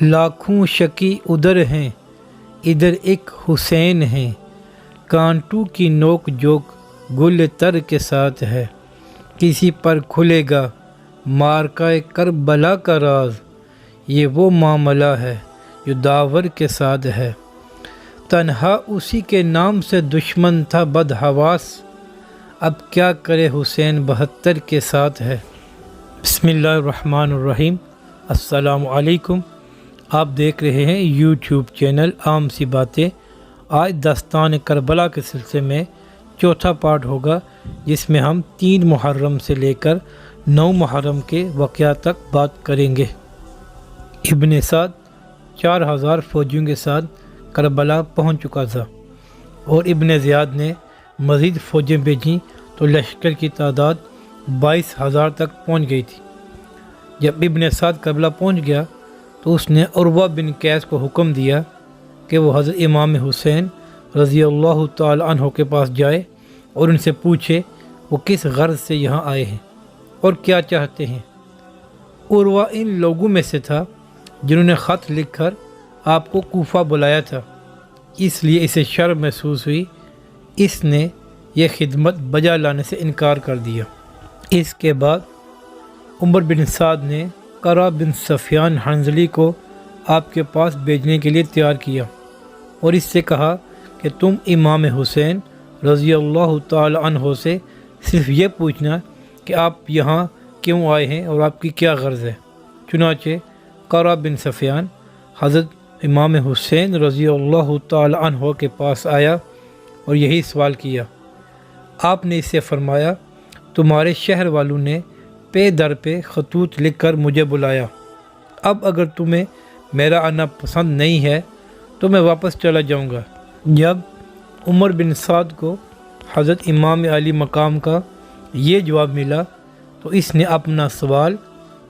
لاکھوں شکی ادھر ہیں ادھر ایک حسین ہیں، کانٹوں کی نوک جوک گل تر کے ساتھ ہے، کسی پر کھلے گا مارکہ کربلا کا راز، یہ وہ معاملہ ہے جو داور کے ساتھ ہے، تنہا اسی کے نام سے دشمن تھا بدحواس، اب کیا کرے حسین 72 کے ساتھ ہے۔ بسم اللہ الرحمن الرحیم۔ السلام علیکم، آپ دیکھ رہے ہیں یوٹیوب چینل عام سی باتیں۔ آج داستان کربلا کے سلسلے میں چوتھا پارٹ ہوگا، جس میں ہم 3 محرم سے لے کر 9 محرم کے واقعات تک بات کریں گے۔ ابن سعد 4000 فوجیوں کے ساتھ کربلا پہنچ چکا تھا اور ابن زیاد نے مزید فوجیں بھیجیں تو لشکر کی تعداد 22000 تک پہنچ گئی تھی۔ جب ابن سعد کربلا پہنچ گیا تو اس نے عروہ بن قیس کو حکم دیا کہ وہ حضرت امام حسین رضی اللہ تعالی عنہ کے پاس جائے اور ان سے پوچھے وہ کس غرض سے یہاں آئے ہیں اور کیا چاہتے ہیں۔ عروہ ان لوگوں میں سے تھا جنہوں نے خط لکھ کر آپ کو کوفہ بلایا تھا، اس لیے اسے شرم محسوس ہوئی، اس نے یہ خدمت بجا لانے سے انکار کر دیا۔ اس کے بعد عمر بن سعد نے قرہ بن سفیان حنظلی کو آپ کے پاس بھیجنے کے لیے تیار کیا اور اس سے کہا کہ تم امام حسین رضی اللہ تعالی عنہ سے صرف یہ پوچھنا کہ آپ یہاں کیوں آئے ہیں اور آپ کی کیا غرض ہے۔ چنانچہ قرہ بن سفیان حضرت امام حسین رضی اللہ تعالی عنہ کے پاس آیا اور یہی سوال کیا۔ آپ نے اس سے فرمایا، تمہارے شہر والوں نے پے در پہ خطوط لکھ کر مجھے بلایا، اب اگر تمہیں میرا آنا پسند نہیں ہے تو میں واپس چلا جاؤں گا۔ جب عمر بن سعد کو حضرت امام علی مقام کا یہ جواب ملا تو اس نے اپنا سوال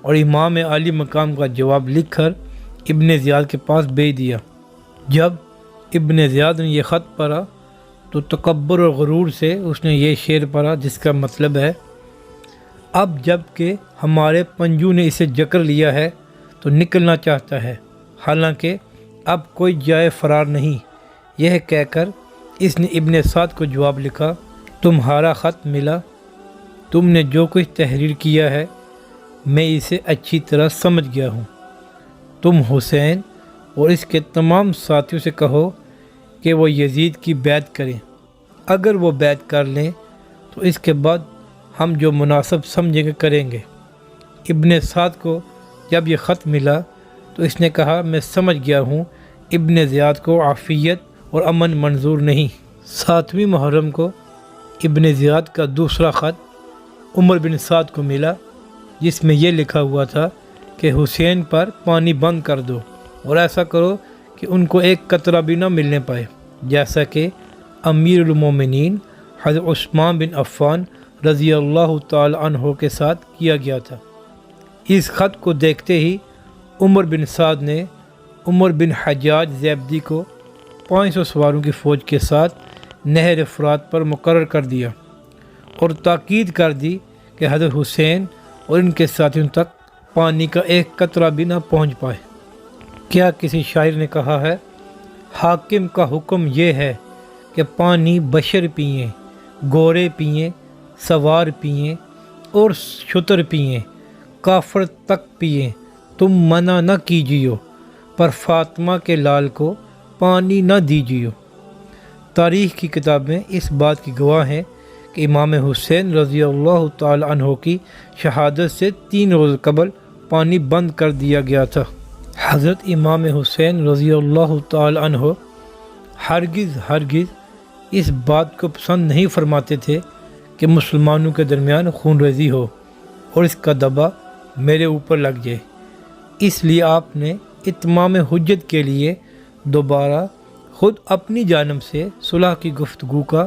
اور امام علی مقام کا جواب لکھ کر ابن زیاد کے پاس بھیج دیا۔ جب ابن زیاد نے یہ خط پڑھا تو تکبر اور غرور سے اس نے یہ شعر پڑھا جس کا مطلب ہے، اب جب کہ ہمارے پنجو نے اسے جکڑ لیا ہے تو نکلنا چاہتا ہے، حالانکہ اب کوئی جائے فرار نہیں۔ یہ کہہ کر اس نے ابن سعد کو جواب لکھا، تمہارا خط ملا، تم نے جو کچھ تحریر کیا ہے میں اسے اچھی طرح سمجھ گیا ہوں، تم حسین اور اس کے تمام ساتھیوں سے کہو کہ وہ یزید کی بیعت کریں، اگر وہ بیعت کر لیں تو اس کے بعد ہم جو مناسب سمجھیں گے کریں گے۔ ابن سعد کو جب یہ خط ملا تو اس نے کہا، میں سمجھ گیا ہوں ابن زیاد کو عافیت اور امن منظور نہیں۔ 7ویں محرم کو ابن زیاد کا دوسرا خط عمر بن سعد کو ملا جس میں یہ لکھا ہوا تھا کہ حسین پر پانی بند کر دو اور ایسا کرو کہ ان کو ایک قطرہ بھی نہ ملنے پائے، جیسا کہ امیر المومنین حضرت عثمان بن عفان رضی اللہ تعالی عنہ کے ساتھ کیا گیا تھا۔ اس خط کو دیکھتے ہی عمر بن سعد نے عمر بن حجاج زیبدی کو 500 سواروں کی فوج کے ساتھ نہر فرات پر مقرر کر دیا اور تاکید کر دی کہ حضرت حسین اور ان کے ساتھیوں تک پانی کا ایک قطرہ بھی نہ پہنچ پائے۔ کیا کسی شاعر نے کہا ہے، حاکم کا حکم یہ ہے کہ پانی بشر پئیں، گورے پئیں، سوار پئیں اور شتر پئیں، کافر تک پئیں، تم منع نہ کیجیو، پر فاطمہ کے لال کو پانی نہ دیجیو۔ تاریخ کی کتابیں اس بات کی گواہ ہیں کہ امام حسین رضی اللہ تعالی عنہ کی شہادت سے 3 روز قبل پانی بند کر دیا گیا تھا۔ حضرت امام حسین رضی اللہ تعالی عنہ ہرگز اس بات کو پسند نہیں فرماتے تھے کہ مسلمانوں کے درمیان خون ریزی ہو اور اس کا دبا میرے اوپر لگ جائے، اس لیے آپ نے اتمام حجت کے لیے دوبارہ خود اپنی جانب سے صلح کی گفتگو کا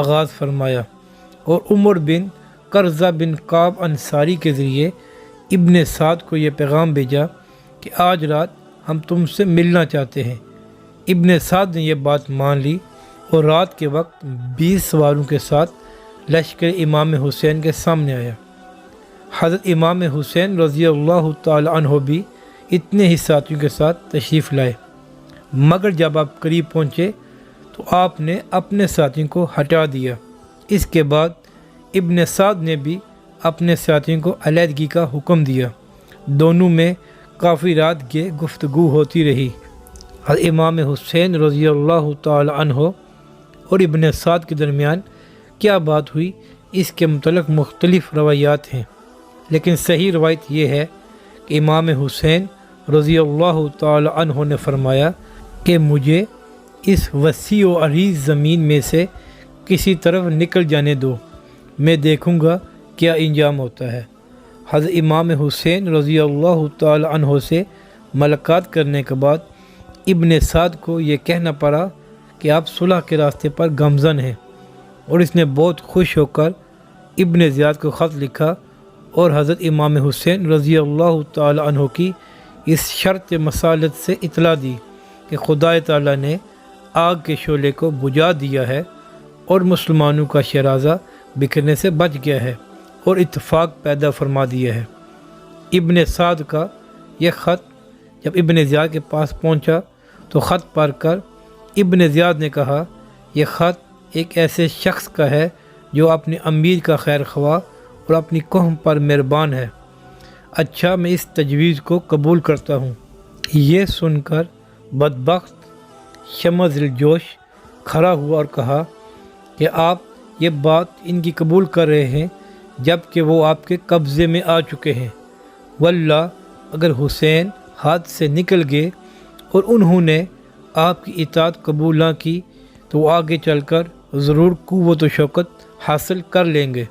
آغاز فرمایا اور عمر بن قرظہ بن کعب انصاری کے ذریعے ابن سعد کو یہ پیغام بھیجا کہ آج رات ہم تم سے ملنا چاہتے ہیں۔ ابن سعد نے یہ بات مان لی اور رات کے وقت 20 سواروں کے ساتھ لشکر امام حسین کے سامنے آیا۔ حضرت امام حسین رضی اللہ تعالی عنہ بھی اتنے ہی ساتھیوں کے ساتھ تشریف لائے، مگر جب آپ قریب پہنچے تو آپ نے اپنے ساتھیوں کو ہٹا دیا۔ اس کے بعد ابن سعد نے بھی اپنے ساتھیوں کو علیحدگی کا حکم دیا۔ دونوں میں کافی رات کے گفتگو ہوتی رہی۔ امام حسین رضی اللہ تعالی عنہ اور ابن سعد کے درمیان کیا بات ہوئی، اس کے متعلق مختلف روایات ہیں، لیکن صحیح روایت یہ ہے کہ امام حسین رضی اللہ تعالی عنہ نے فرمایا کہ مجھے اس وسیع و عریض زمین میں سے کسی طرف نکل جانے دو، میں دیکھوں گا کیا انجام ہوتا ہے۔ حضرت امام حسین رضی اللہ تعالی عنہ سے ملاقات کرنے کے بعد ابن سعد کو یہ کہنا پڑا کہ آپ صلح کے راستے پر گامزن ہیں، اور اس نے بہت خوش ہو کر ابن زیاد کو خط لکھا اور حضرت امام حسین رضی اللہ تعالی عنہ کی اس شرط مصالحت سے اطلاع دی کہ خدا تعالی نے آگ کے شعلے کو بجھا دیا ہے اور مسلمانوں کا شرازہ بکھرنے سے بچ گیا ہے اور اتفاق پیدا فرما دیا ہے۔ ابن سعد کا یہ خط جب ابن زیاد کے پاس پہنچا تو خط پڑھ کر ابن زیاد نے کہا، یہ خط ایک ایسے شخص کا ہے جو اپنے امیر کا خیر خواہ اور اپنی قوم پر مہربان ہے۔ اچھا، میں اس تجویز کو قبول کرتا ہوں۔ یہ سن کر بدبخت شمع دلجوش کھڑا ہوا اور کہا کہ آپ یہ بات ان کی قبول کر رہے ہیں جب کہ وہ آپ کے قبضے میں آ چکے ہیں۔ واللہ اگر حسین ہاتھ سے نکل گئے اور انہوں نے آپ کی اطاعت قبول نہ کی تو وہ آگے چل کر ضرور قوت و شوکت حاصل کر لیں گے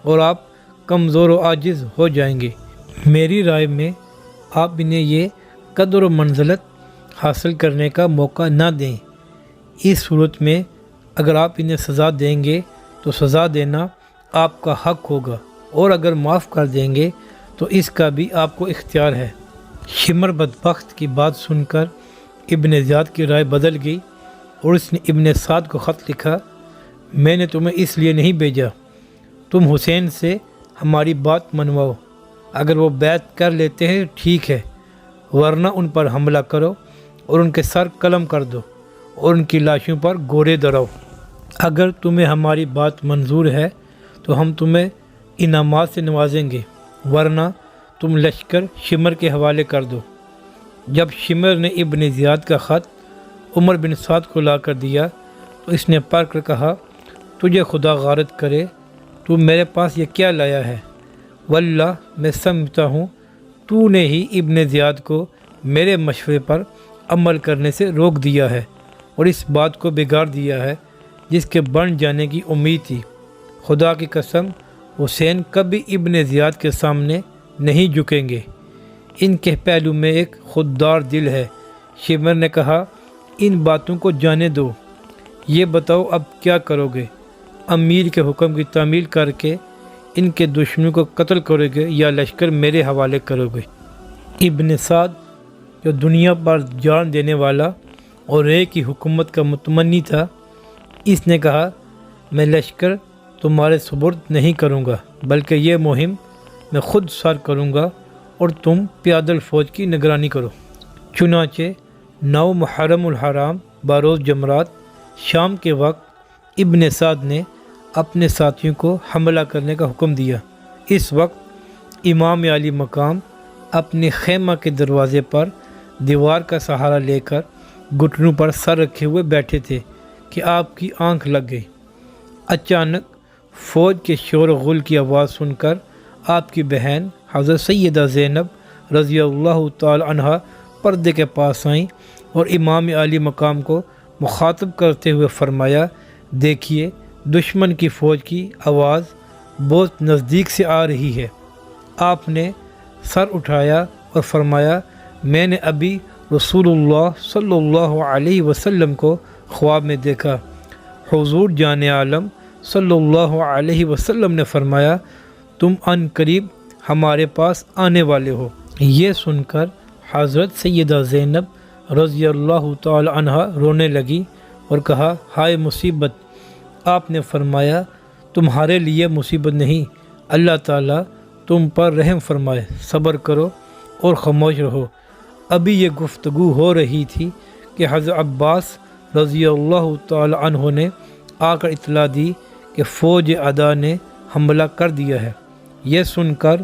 اور آپ کمزور و عاجز ہو جائیں گے۔ میری رائے میں آپ انہیں یہ قدر و منزلت حاصل کرنے کا موقع نہ دیں۔ اس صورت میں اگر آپ انہیں سزا دیں گے تو سزا دینا آپ کا حق ہوگا، اور اگر معاف کر دیں گے تو اس کا بھی آپ کو اختیار ہے۔ شمر بدبخت کی بات سن کر ابن زیاد کی رائے بدل گئی اور اس نے ابن سعد کو خط لکھا، میں نے تمہیں اس لیے نہیں بھیجا، تم حسین سے ہماری بات منواؤ، اگر وہ بیعت کر لیتے ہیں ٹھیک ہے، ورنہ ان پر حملہ کرو اور ان کے سر قلم کر دو اور ان کی لاشوں پر گورے دراؤ۔ اگر تمہیں ہماری بات منظور ہے تو ہم تمہیں انعامات سے نوازیں گے، ورنہ تم لشکر شمر کے حوالے کر دو۔ جب شمر نے ابن زیاد کا خط عمر بن سعد کو لا کر دیا تو اس نے پڑھ کر کہا، تجھے خدا غارت کرے، تو میرے پاس یہ کیا لایا ہے؟ واللہ میں سمجھتا ہوں تو نے ہی ابن زیاد کو میرے مشورے پر عمل کرنے سے روک دیا ہے اور اس بات کو بگاڑ دیا ہے جس کے بن جانے کی امید تھی۔ خدا کی قسم، حسین کبھی ابن زیاد کے سامنے نہیں جھکیں گے، ان کے پہلو میں ایک خوددار دل ہے۔ شمر نے کہا، ان باتوں کو جانے دو، یہ بتاؤ اب کیا کرو گے؟ امیر کے حکم کی تعمیل کر کے ان کے دشمنوں کو قتل کرو گے یا لشکر میرے حوالے کرو گے؟ ابن سعد جو دنیا پر جان دینے والا اور ایک ہی حکومت کا متمنی تھا، اس نے کہا، میں لشکر تمہارے سپرد نہیں کروں گا، بلکہ یہ مہم میں خود سر کروں گا اور تم پیادل فوج کی نگرانی کرو۔ چنانچہ 9 محرم الحرام بروز جمرات شام کے وقت ابن سعد نے اپنے ساتھیوں کو حملہ کرنے کا حکم دیا۔ اس وقت امام علی مقام اپنے خیمہ کے دروازے پر دیوار کا سہارا لے کر گھٹنوں پر سر رکھے ہوئے بیٹھے تھے کہ آپ کی آنکھ لگ گئی۔ اچانک فوج کے شور و غل کی آواز سن کر آپ کی بہن حضرت سیدہ زینب رضی اللہ تعالی عنہ پردے کے پاس آئیں اور امام علی مقام کو مخاطب کرتے ہوئے فرمایا، دیکھیے دشمن کی فوج کی آواز بہت نزدیک سے آ رہی ہے۔ آپ نے سر اٹھایا اور فرمایا، میں نے ابھی رسول اللہ صلی اللہ علیہ وسلم کو خواب میں دیکھا۔ حضور جان عالم صلی اللہ علیہ وسلم نے فرمایا، تم ان قریب ہمارے پاس آنے والے ہو۔ یہ سن کر حضرت سیدہ زینب رضی اللہ تعالی عنہ رونے لگی اور کہا، ہائے مصیبت! آپ نے فرمایا، تمہارے لیے مصیبت نہیں، اللہ تعالیٰ تم پر رحم فرمائے، صبر کرو اور خاموش رہو۔ ابھی یہ گفتگو ہو رہی تھی کہ حضرت عباس رضی اللہ تعالی عنہ نے آ کر اطلاع دی کہ فوج ادا نے حملہ کر دیا ہے۔ یہ سن کر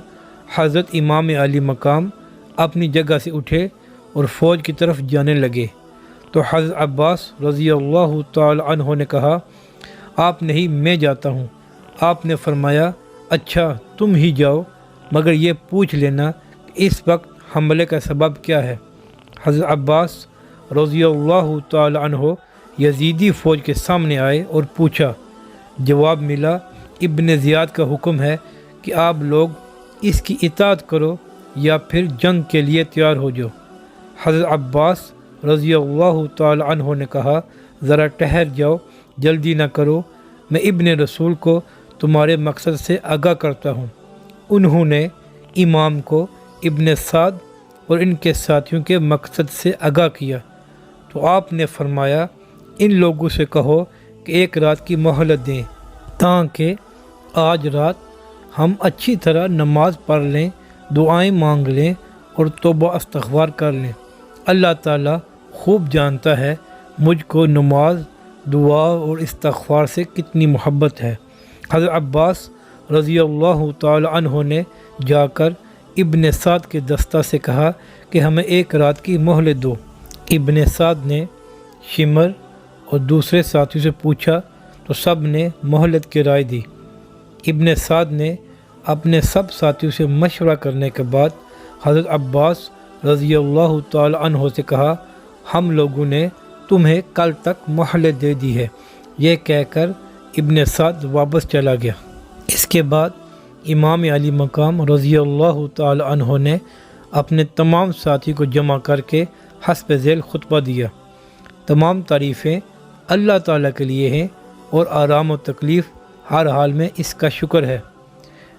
حضرت امام علی مقام اپنی جگہ سے اٹھے اور فوج کی طرف جانے لگے تو حضرت عباس رضی اللہ تعالی عنہ نے کہا آپ نہیں میں جاتا ہوں۔ آپ نے فرمایا اچھا تم ہی جاؤ، مگر یہ پوچھ لینا کہ اس وقت حملے کا سبب کیا ہے۔ حضرت عباس رضی اللہ تعالی عنہ یزیدی فوج کے سامنے آئے اور پوچھا۔ جواب ملا ابن زیاد کا حکم ہے کہ آپ لوگ اس کی اطاعت کرو یا پھر جنگ کے لیے تیار ہو جاؤ۔ حضرت عباس رضی اللہ تعالی عنہ نے کہا ذرا ٹھہر جاؤ، جلدی نہ کرو، میں ابن رسول کو تمہارے مقصد سے آگاہ کرتا ہوں۔ انہوں نے امام کو ابن سعد اور ان کے ساتھیوں کے مقصد سے آگاہ کیا تو آپ نے فرمایا ان لوگوں سے کہو کہ ایک رات کی مہلت دیں تاکہ آج رات ہم اچھی طرح نماز پڑھ لیں، دعائیں مانگ لیں اور توبہ استغفار کر لیں۔ اللہ تعالیٰ خوب جانتا ہے مجھ کو نماز، دعا اور استغفار سے کتنی محبت ہے۔ حضرت عباس رضی اللہ تعالی عنہ نے جا کر ابن سعد کے دستہ سے کہا کہ ہمیں ایک رات کی مہلت دو۔ ابن سعد نے شمر اور دوسرے ساتھیوں سے پوچھا تو سب نے مہلت کی رائے دی۔ ابن سعد نے اپنے سب ساتھیوں سے مشورہ کرنے کے بعد حضرت عباس رضی اللہ تعالی عنہ سے کہا ہم لوگوں نے تمہیں کل تک مہلت دے دی ہے۔ یہ کہہ کر ابن سعد واپس چلا گیا۔ اس کے بعد امام علی مقام رضی اللہ تعالی عنہ نے اپنے تمام ساتھی کو جمع کر کے حسب ذیل خطبہ دیا۔ تمام تعریفیں اللہ تعالیٰ کے لیے ہیں اور آرام و تکلیف ہر حال میں اس کا شکر ہے۔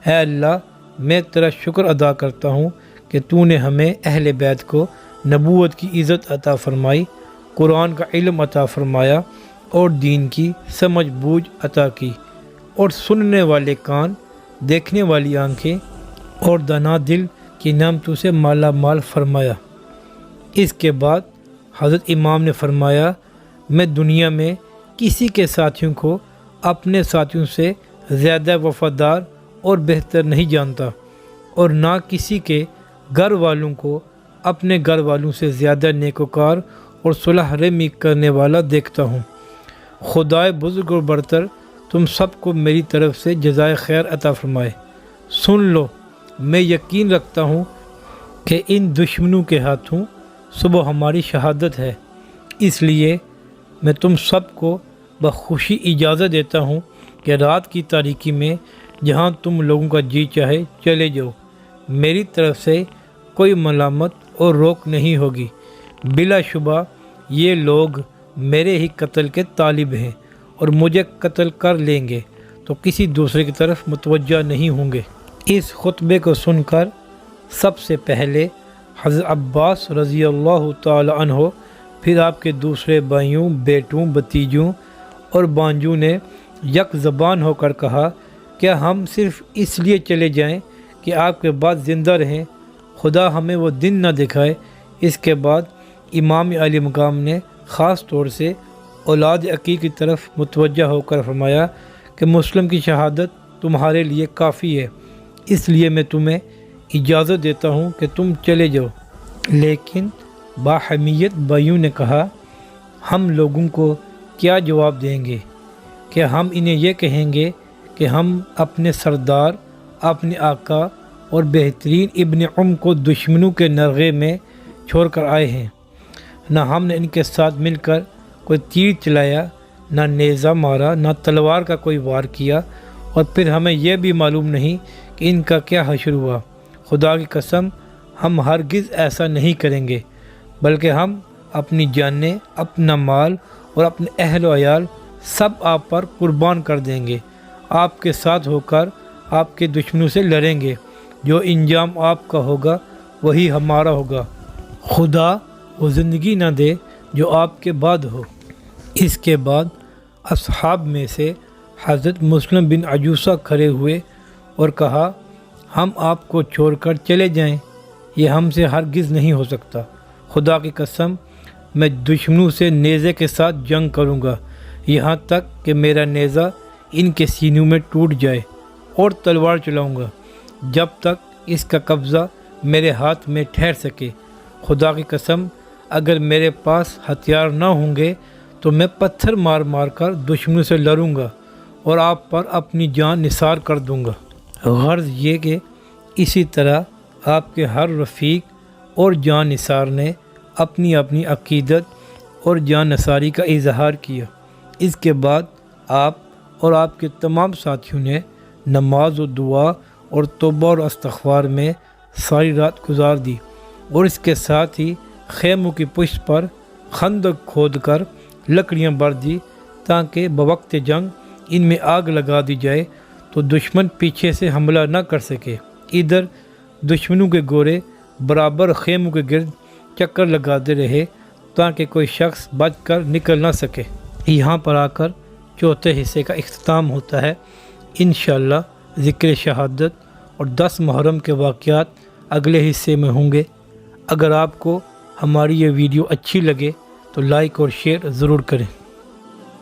اے اللہ میں تیرا شکر ادا کرتا ہوں کہ تو نے ہمیں اہل بیت کو نبوت کی عزت عطا فرمائی، قرآن کا علم عطا فرمایا اور دین کی سمجھ بوجھ عطا کی، اور سننے والے کان، دیکھنے والی آنکھیں اور دانا دل کی نعمتوں سے مالا مال فرمایا۔ اس کے بعد حضرت امام نے فرمایا میں دنیا میں کسی کے ساتھیوں کو اپنے ساتھیوں سے زیادہ وفادار اور بہتر نہیں جانتا، اور نہ کسی کے گھر والوں کو اپنے گھر والوں سے زیادہ نیکوکار اور صلح رحمی کرنے والا دیکھتا ہوں۔ خدائے بزرگ اور برتر تم سب کو میری طرف سے جزائے خیر عطا فرمائے۔ سن لو، میں یقین رکھتا ہوں کہ ان دشمنوں کے ہاتھوں صبح ہماری شہادت ہے، اس لیے میں تم سب کو بخوشی اجازت دیتا ہوں کہ رات کی تاریکی میں جہاں تم لوگوں کا جی چاہے چلے جاؤ، میری طرف سے کوئی ملامت اور روک نہیں ہوگی۔ بلا شبہ یہ لوگ میرے ہی قتل کے طالب ہیں اور مجھے قتل کر لیں گے تو کسی دوسرے کی طرف متوجہ نہیں ہوں گے۔ اس خطبے کو سن کر سب سے پہلے حضرت عباس رضی اللہ تعالی عنہ، پھر آپ کے دوسرے بھائیوں، بیٹوں، بھتیجوں اور بانجوں نے یک زبان ہو کر کہا کیا ہم صرف اس لیے چلے جائیں کہ آپ کے بعد زندہ رہیں؟ خدا ہمیں وہ دن نہ دکھائے۔ اس کے بعد امام علی مقام نے خاص طور سے اولاد عقیل کی طرف متوجہ ہو کر فرمایا کہ مسلم کی شہادت تمہارے لیے کافی ہے، اس لیے میں تمہیں اجازت دیتا ہوں کہ تم چلے جاؤ۔ لیکن باحمیت بھائیوں نے کہا ہم لوگوں کو کیا جواب دیں گے؟ کہ ہم انہیں یہ کہیں گے کہ ہم اپنے سردار، اپنے آقا اور بہترین ابن کو دشمنوں کے نرغے میں چھوڑ کر آئے ہیں؟ نہ ہم نے ان کے ساتھ مل کر کوئی تیر چلایا، نہ نیزہ مارا، نہ تلوار کا کوئی وار کیا، اور پھر ہمیں یہ بھی معلوم نہیں کہ ان کا کیا حشر ہوا۔ خدا کی قسم ہم ہرگز ایسا نہیں کریں گے، بلکہ ہم اپنی جانیں، اپنا مال اور اپنے اہل و عیال سب آپ پر قربان کر دیں گے، آپ کے ساتھ ہو کر آپ کے دشمنوں سے لڑیں گے، جو انجام آپ کا ہوگا وہی ہمارا ہوگا، خدا وہ زندگی نہ دے جو آپ کے بعد ہو۔ اس کے بعد اصحاب میں سے حضرت مسلم بن عجوسہ کھڑے ہوئے اور کہا ہم آپ کو چھوڑ کر چلے جائیں، یہ ہم سے ہرگز نہیں ہو سکتا۔ خدا کی قسم میں دشمنوں سے نیزے کے ساتھ جنگ کروں گا، یہاں تک کہ میرا نیزہ ان کے سینوں میں ٹوٹ جائے، اور تلوار چلاؤں گا جب تک اس کا قبضہ میرے ہاتھ میں ٹھہر سکے۔ خدا کی قسم اگر میرے پاس ہتھیار نہ ہوں گے تو میں پتھر مار مار کر دشمنوں سے لڑوں گا اور آپ پر اپنی جان نثار کر دوں گا۔ غرض یہ کہ اسی طرح آپ کے ہر رفیق اور جان نثار نے اپنی اپنی عقیدت اور جان نثاری کا اظہار کیا۔ اس کے بعد آپ اور آپ کے تمام ساتھیوں نے نماز و دعا اور توبہ اور استغفار میں ساری رات گزار دی، اور اس کے ساتھ ہی خیموں کی پشت پر خندق کھود کر لکڑیاں بھر دی تاکہ بوقت جنگ ان میں آگ لگا دی جائے تو دشمن پیچھے سے حملہ نہ کر سکے۔ ادھر دشمنوں کے گورے برابر خیموں کے گرد چکر لگاتے رہے تاکہ کوئی شخص بچ کر نکل نہ سکے۔ یہاں پر آ کر چوتھے حصے کا اختتام ہوتا ہے۔ انشاءاللہ ذکر شہادت اور 10 محرم کے واقعات اگلے حصے میں ہوں گے۔ اگر آپ کو ہماری یہ ویڈیو اچھی لگے تو لائک اور شیئر ضرور کریں۔